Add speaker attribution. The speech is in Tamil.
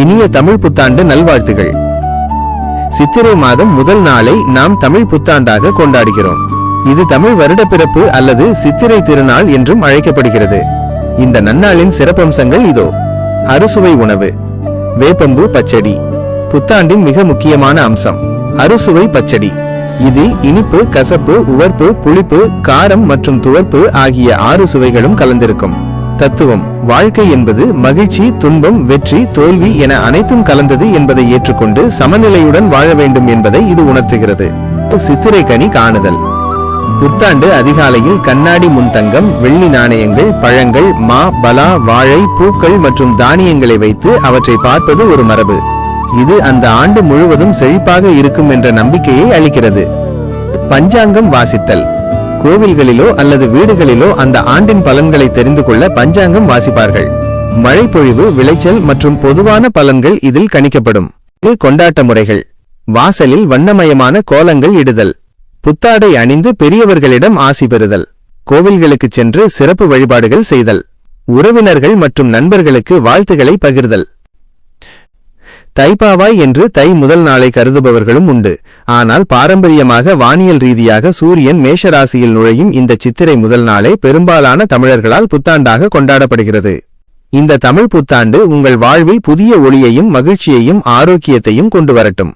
Speaker 1: இனிய தமிழ் புத்தாண்டு நல்வாழ்த்துகள். சித்திரை மாதம் முதல் நாளை நாம் தமிழ் புத்தாண்டாக கொண்டாடுகிறோம். இது தமிழ் வருடப்பிறப்பு அல்லது சித்திரை திருநாள் என்றும் அழைக்கப்படுகிறது. இந்த நன்னாளின் சிறப்பம்சங்கள் இதோ. அறுசுவை உணவு. வேப்பம்பூ பச்சடி புத்தாண்டின் மிக முக்கியமான அம்சம். அறுசுவை பச்சடி. இதில் இனிப்பு, கசப்பு, உவர்ப்பு, புளிப்பு, காரம் மற்றும் துவர்ப்பு ஆகிய 6 சுவைகளும் கலந்திருக்கும். தத்துவம்: வாழ்க்கை என்பது மகிழ்ச்சி, துன்பம், வெற்றி, தோல்வி என அனைத்தும் கலந்தது என்பதை ஏற்றுக்கொண்டு சமநிலையுடன் வாழ வேண்டும் என்பதை இது உணர்த்துகிறது. சித்திரை கனி காணுதல். புத்தாண்டு அதிகாலையில் கண்ணாடி முன்தங்கம், வெள்ளி நாணயங்கள், பழங்கள், மா, பலா, வாழை, பூக்கள் மற்றும் தானியங்களை வைத்து அவற்றை பார்ப்பது ஒரு மரபு. இது அந்த ஆண்டு முழுவதும் செழிப்பாக இருக்கும் என்ற நம்பிக்கையை அளிக்கிறது. பஞ்சாங்கம் வாசித்தல். கோவில்களிலோ அல்லது வீடுகளிலோ அந்த ஆண்டின் பலன்களை தெரிந்து கொள்ள பஞ்சாங்கம் வாசிப்பார்கள். மழை பொழிவு, விளைச்சல் மற்றும் பொதுவான பலன்கள் இதில் கணிக்கப்படும். கொண்டாட்ட முறைகள். வாசலில் வண்ணமயமான கோலங்கள் இடுதல். புத்தாடை அணிந்து பெரியவர்களிடம் ஆசி பெறுதல். கோவில்களுக்கு சென்று சிறப்பு வழிபாடுகள் செய்தல். உறவினர்கள் மற்றும் நண்பர்களுக்கு வாழ்த்துக்களை பகிர்தல். தைப்பாவாய் என்று தை முதல் நாளை கருதுபவர்களும் உண்டு. ஆனால் பாரம்பரியமாக வானியல் ரீதியாக சூரியன் மேஷராசியில் நுழையும் இந்த சித்திரை முதல் நாளே பெரும்பாலான தமிழர்களால் புத்தாண்டாக கொண்டாடப்படுகிறது. இந்த தமிழ் புத்தாண்டு உங்கள் வாழ்வில் புதிய ஒளியையும் மகிழ்ச்சியையும் ஆரோக்கியத்தையும் கொண்டு வரட்டும்.